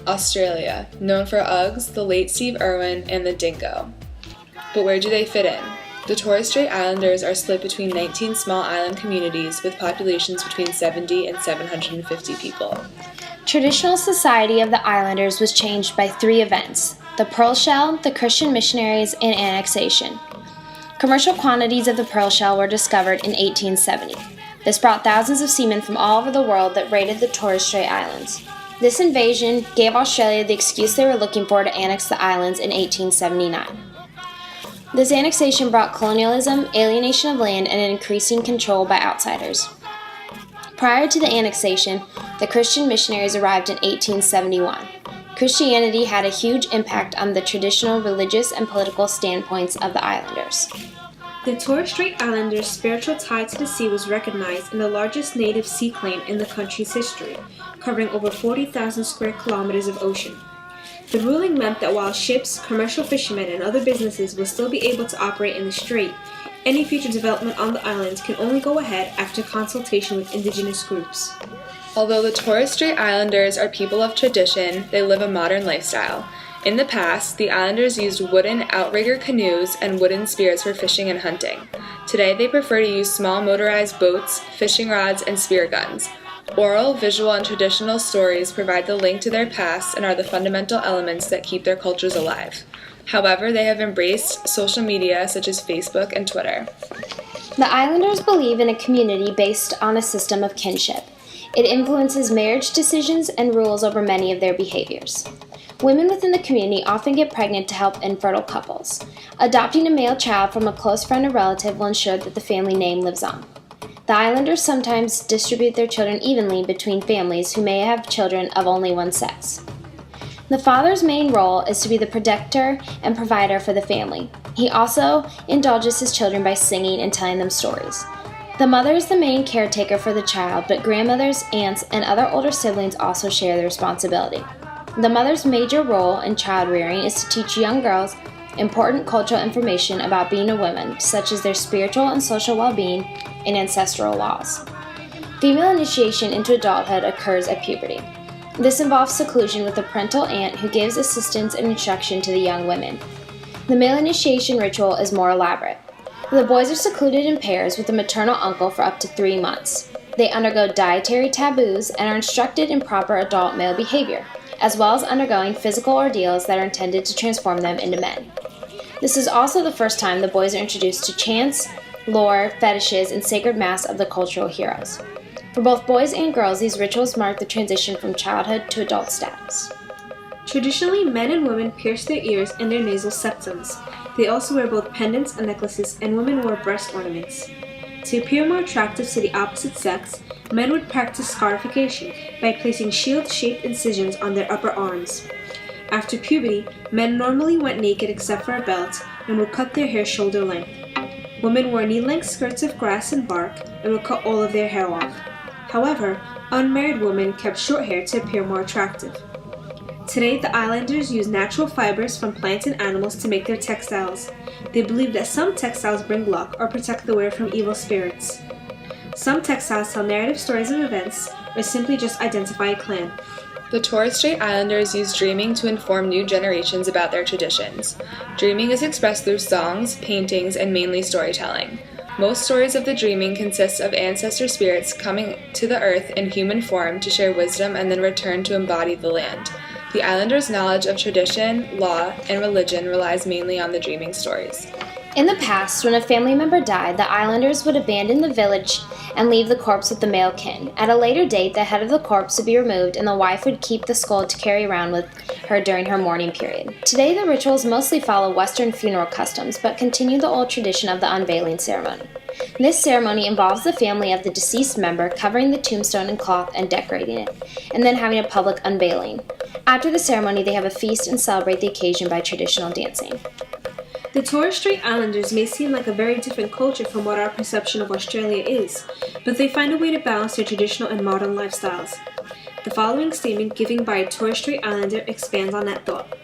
Australia, known for Uggs, the late Steve Irwin, and the dingo. But where do they fit in? The Torres Strait Islanders are split between 19 small island communities with populations between 70 and 750 people. Traditional society of the islanders was changed by 3 events: the pearl shell, the Christian missionaries, and annexation. Commercial quantities of the pearl shell were discovered in 1870. This brought thousands of seamen from all over the world that raided the Torres Strait Islands. This invasion gave Australia the excuse they were looking for to annex the islands in 1879. This annexation brought colonialism, alienation of land, and an increasing control by outsiders. Prior to the annexation, the Christian missionaries arrived in 1871. Christianity had a huge impact on the traditional religious and political standpoints of the islanders. The Torres Strait Islanders' spiritual tie to the sea was recognized in the largest native sea claim in the country's history, covering over 40,000 square kilometers of ocean. The ruling meant that while ships, commercial fishermen, and other businesses will still be able to operate in the strait, any future development on the islands can only go ahead after consultation with indigenous groups. Although the Torres Strait Islanders are people of tradition, they live a modern lifestyle. In the past, the islanders used wooden outrigger canoes and wooden spears for fishing and hunting. Today, they prefer to use small motorized boats, fishing rods, and spear guns. Oral, visual, and traditional stories provide the link to their past and are the fundamental elements that keep their cultures alive. However, they have embraced social media such as Facebook and Twitter. The islanders believe in a community based on a system of kinship. It influences marriage decisions and rules over many of their behaviors. Women within the community often get pregnant to help infertile couples. Adopting a male child from a close friend or relative will ensure that the family name lives on. The islanders sometimes distribute their children evenly between families who may have children of only one sex. The father's main role is to be the protector and provider for the family. He also indulges his children by singing and telling them stories. The mother is the main caretaker for the child, but grandmothers, aunts, and other older siblings also share the responsibility. The mother's major role in child rearing is to teach young girls important cultural information about being a woman, such as their spiritual and social well-being and ancestral laws. Female initiation into adulthood occurs at puberty. This involves seclusion with a parental aunt who gives assistance and instruction to the young women. The male initiation ritual is more elaborate. The boys are secluded in pairs with a maternal uncle for up to 3 months. They undergo dietary taboos and are instructed in proper adult male behavior, as well as undergoing physical ordeals that are intended to transform them into men. This is also the first time the boys are introduced to chants, lore, fetishes, and sacred mass of the cultural heroes. For both boys and girls, these rituals mark the transition from childhood to adult status. Traditionally, men and women pierce their ears and their nasal septums. They also wear both pendants and necklaces, and women wore breast ornaments. To appear more attractive to the opposite sex, men would practice scarification by placing shield-shaped incisions on their upper arms. After puberty, men normally went naked except for a belt and would cut their hair shoulder length. Women wore knee-length skirts of grass and bark and would cut all of their hair off. However, unmarried women kept short hair to appear more attractive. Today, the islanders use natural fibers from plants and animals to make their textiles. They believe that some textiles bring luck or protect the wearer from evil spirits. Some textiles tell narrative stories of events or simply just identify a clan. The Torres Strait Islanders use dreaming to inform new generations about their traditions. Dreaming is expressed through songs, paintings, and mainly storytelling. Most stories of the dreaming consist of ancestor spirits coming to the earth in human form to share wisdom and then return to embody the land. The islanders' knowledge of tradition, law, and religion relies mainly on the dreaming stories. In the past, when a family member died, the islanders would abandon the village and leave the corpse with the male kin. At a later date, the head of the corpse would be removed and the wife would keep the skull to carry around with her during her mourning period. Today, the rituals mostly follow Western funeral customs, but continue the old tradition of the unveiling ceremony. This ceremony involves the family of the deceased member covering the tombstone in cloth and decorating it, and then having a public unveiling. After the ceremony, they have a feast and celebrate the occasion by traditional dancing. The Torres Strait Islanders may seem like a very different culture from what our perception of Australia is, but they find a way to balance their traditional and modern lifestyles. The following statement given by a Torres Strait Islander expands on that thought.